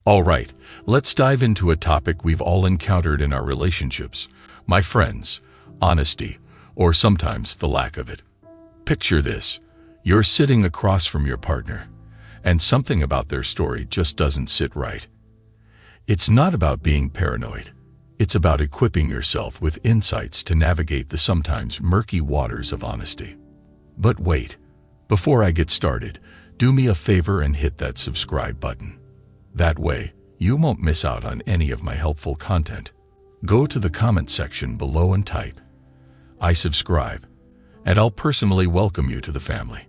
All right, let's dive into a topic we've all encountered in our relationships, my friends: honesty, or sometimes the lack of it. Picture this: you're sitting across from your partner, and something about their story just doesn't sit right. It's not about being paranoid. It's about equipping yourself with insights to navigate the sometimes murky waters of honesty. But wait, before I get started, do me a favor and hit that subscribe button. That way, you won't miss out on any of my helpful content. Go to the comment section below and type, "I subscribe," and I'll personally welcome you to the family.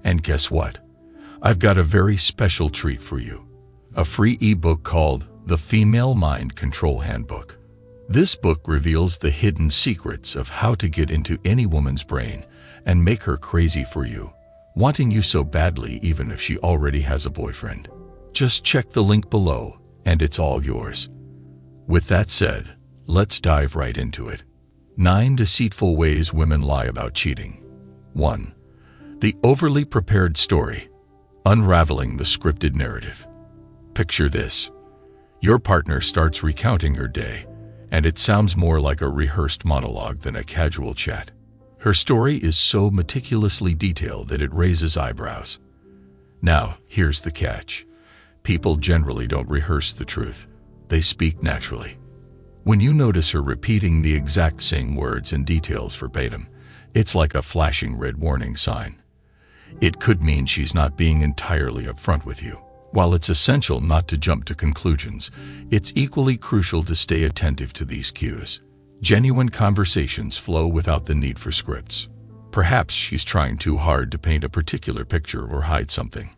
And guess what? I've got a very special treat for you. A free ebook called The Female Mind Control Handbook. This book reveals the hidden secrets of how to get into any woman's brain and make her crazy for you, wanting you so badly even if she already has a boyfriend. Just check the link below, and it's all yours. With that said, let's dive right into it. 9 deceitful ways women lie about cheating. 1. The overly prepared story. Unraveling the scripted narrative. Picture this: your partner starts recounting her day, and it sounds more like a rehearsed monologue than a casual chat. Her story is so meticulously detailed that it raises eyebrows. Now, here's the catch. People generally don't rehearse the truth. They speak naturally. When you notice her repeating the exact same words and details verbatim, it's like a flashing red warning sign. It could mean she's not being entirely upfront with you. While it's essential not to jump to conclusions, it's equally crucial to stay attentive to these cues. Genuine conversations flow without the need for scripts. Perhaps she's trying too hard to paint a particular picture or hide something.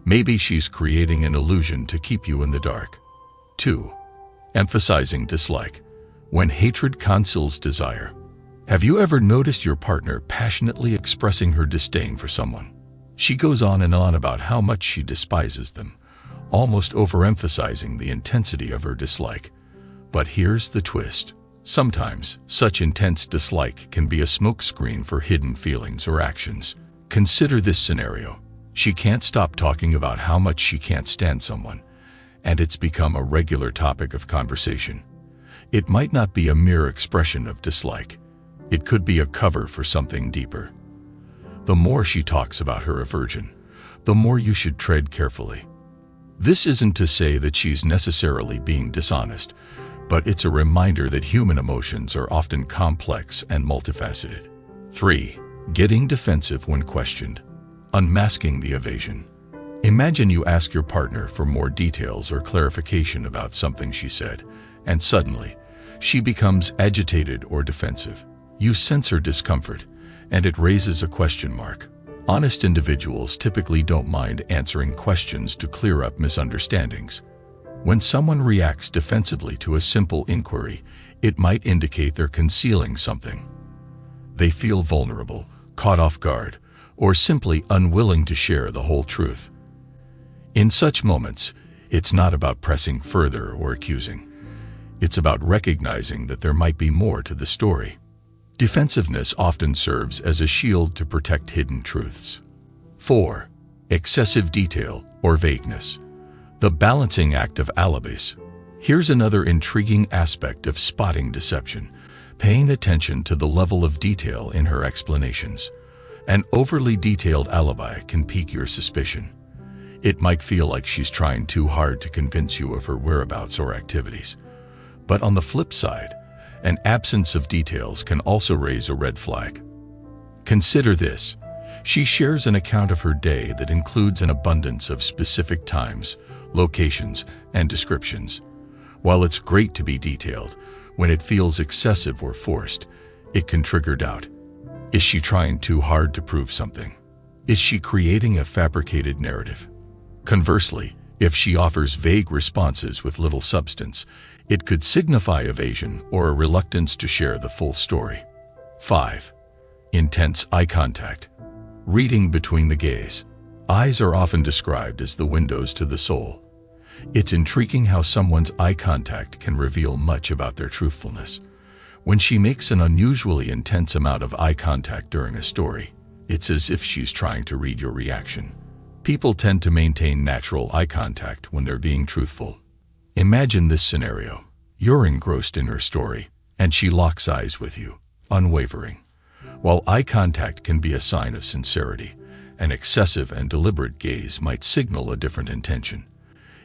Maybe she's creating an illusion to keep you in the dark. 2. Emphasizing dislike. When hatred conceals desire. Have you ever noticed your partner passionately expressing her disdain for someone? She goes on and on about how much she despises them, almost overemphasizing the intensity of her dislike. But here's the twist. Sometimes, such intense dislike can be a smokescreen for hidden feelings or actions. Consider this scenario. She can't stop talking about how much she can't stand someone, and it's become a regular topic of conversation. It might not be a mere expression of dislike. It could be a cover for something deeper. The more she talks about her aversion, the more you should tread carefully. This isn't to say that she's necessarily being dishonest, but it's a reminder that human emotions are often complex and multifaceted. 3. Getting defensive when questioned. Unmasking the evasion. Imagine you ask your partner for more details or clarification about something she said, and suddenly, she becomes agitated or defensive. You sense her discomfort, and it raises a question mark. Honest individuals typically don't mind answering questions to clear up misunderstandings. When someone reacts defensively to a simple inquiry, it might indicate they're concealing something. They feel vulnerable, caught off guard, or simply unwilling to share the whole truth. In such moments, it's not about pressing further or accusing. It's about recognizing that there might be more to the story. Defensiveness often serves as a shield to protect hidden truths. 4. Excessive detail or vagueness. The balancing act of alibis. Here's another intriguing aspect of spotting deception: paying attention to the level of detail in her explanations. An overly detailed alibi can pique your suspicion. It might feel like she's trying too hard to convince you of her whereabouts or activities. But on the flip side, an absence of details can also raise a red flag. Consider this. She shares an account of her day that includes an abundance of specific times, locations, and descriptions. While it's great to be detailed, when it feels excessive or forced, it can trigger doubt. Is she trying too hard to prove something? Is she creating a fabricated narrative? Conversely, if she offers vague responses with little substance, it could signify evasion or a reluctance to share the full story. 5. Intense eye contact. Reading between the gaze. Eyes are often described as the windows to the soul. It's intriguing how someone's eye contact can reveal much about their truthfulness. When she makes an unusually intense amount of eye contact during a story, it's as if she's trying to read your reaction. People tend to maintain natural eye contact when they're being truthful. Imagine this scenario. You're engrossed in her story, and she locks eyes with you, unwavering. While eye contact can be a sign of sincerity, an excessive and deliberate gaze might signal a different intention.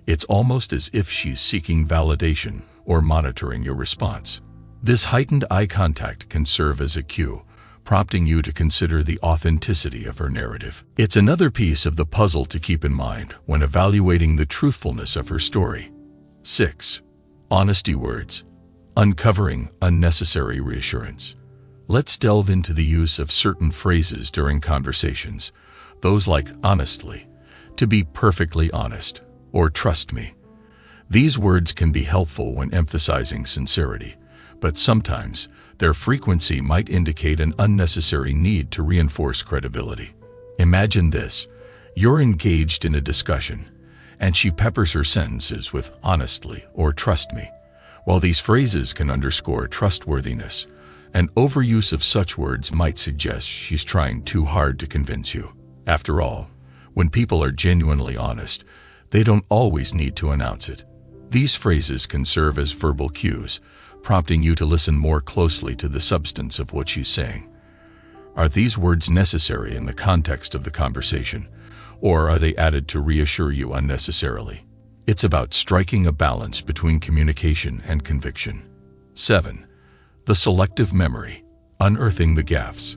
It's almost as if she's seeking validation or monitoring your response. This heightened eye contact can serve as a cue, prompting you to consider the authenticity of her narrative. It's another piece of the puzzle to keep in mind when evaluating the truthfulness of her story. 6. Honesty words. Uncovering unnecessary reassurance. Let's delve into the use of certain phrases during conversations. Those like honestly, to be perfectly honest, or trust me. These words can be helpful when emphasizing sincerity, but sometimes their frequency might indicate an unnecessary need to reinforce credibility. Imagine this. You're engaged in a discussion, and she peppers her sentences with honestly or trust me. While these phrases can underscore trustworthiness, an overuse of such words might suggest she's trying too hard to convince you. After all, when people are genuinely honest, they don't always need to announce it. These phrases can serve as verbal cues, prompting you to listen more closely to the substance of what she's saying. Are these words necessary in the context of the conversation, or are they added to reassure you unnecessarily? It's about striking a balance between communication and conviction. 7. The selective memory. Unearthing the gaffes.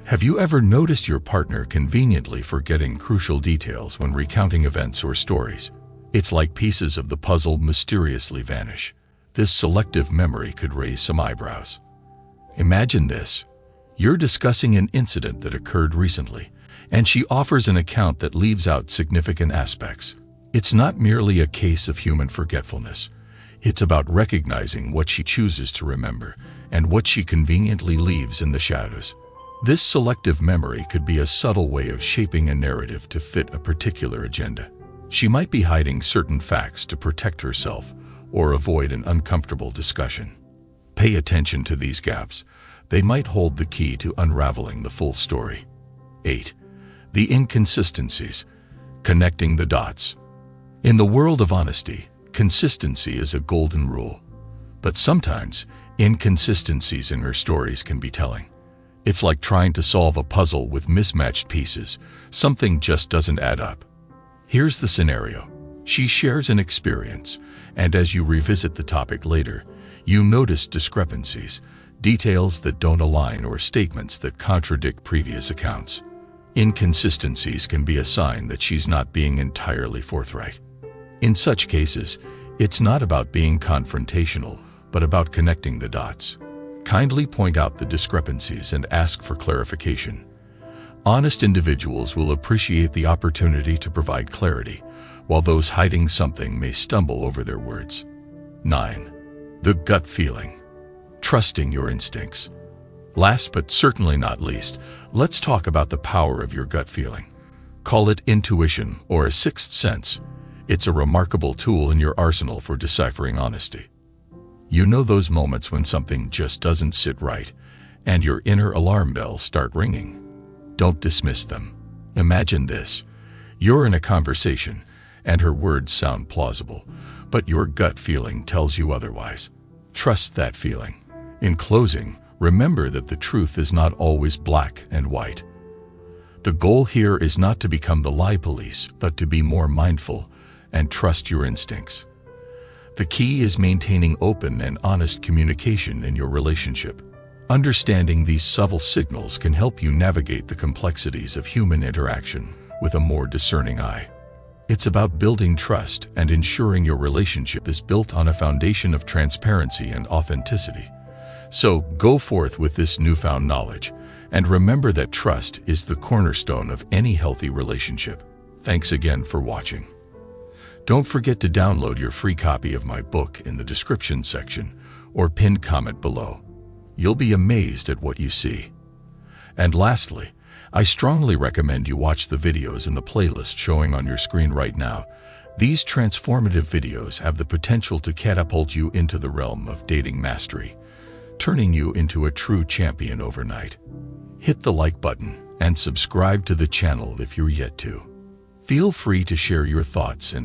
Have you ever noticed your partner conveniently forgetting crucial details when recounting events or stories? It's like pieces of the puzzle mysteriously vanish. This selective memory could raise some eyebrows. Imagine this. You're discussing an incident that occurred recently, and she offers an account that leaves out significant aspects. It's not merely a case of human forgetfulness. It's about recognizing what she chooses to remember and what she conveniently leaves in the shadows. This selective memory could be a subtle way of shaping a narrative to fit a particular agenda. She might be hiding certain facts to protect herself or avoid an uncomfortable discussion. Pay attention to these gaps. They might hold the key to unraveling the full story. 8. The inconsistencies. Connecting the dots. In the world of honesty, consistency is a golden rule. But sometimes, inconsistencies in her stories can be telling. It's like trying to solve a puzzle with mismatched pieces. Something just doesn't add up. Here's the scenario. She shares an experience, and as you revisit the topic later, you notice discrepancies, details that don't align or statements that contradict previous accounts. Inconsistencies can be a sign that she's not being entirely forthright. In such cases, it's not about being confrontational, but about connecting the dots. Kindly point out the discrepancies and ask for clarification. Honest individuals will appreciate the opportunity to provide clarity, while those hiding something may stumble over their words. 9. The gut feeling. Trusting your instincts. Last but certainly not least, let's talk about the power of your gut feeling. Call it intuition or a sixth sense. It's a remarkable tool in your arsenal for deciphering honesty. You know those moments when something just doesn't sit right, and your inner alarm bells start ringing. Don't dismiss them. Imagine this. You're in a conversation, and her words sound plausible, but your gut feeling tells you otherwise. Trust that feeling. In closing, remember that the truth is not always black and white. The goal here is not to become the lie police, but to be more mindful and trust your instincts. The key is maintaining open and honest communication in your relationship. Understanding these subtle signals can help you navigate the complexities of human interaction with a more discerning eye. It's about building trust and ensuring your relationship is built on a foundation of transparency and authenticity. So go forth with this newfound knowledge, and remember that trust is the cornerstone of any healthy relationship. Thanks again for watching. Don't forget to download your free copy of my book in the description section or pinned comment below. You'll be amazed at what you see. And lastly, I strongly recommend you watch the videos in the playlist showing on your screen right now. These transformative videos have the potential to catapult you into the realm of dating mastery, turning you into a true champion overnight. Hit the like button and subscribe to the channel if you're yet to. Feel free to share your thoughts and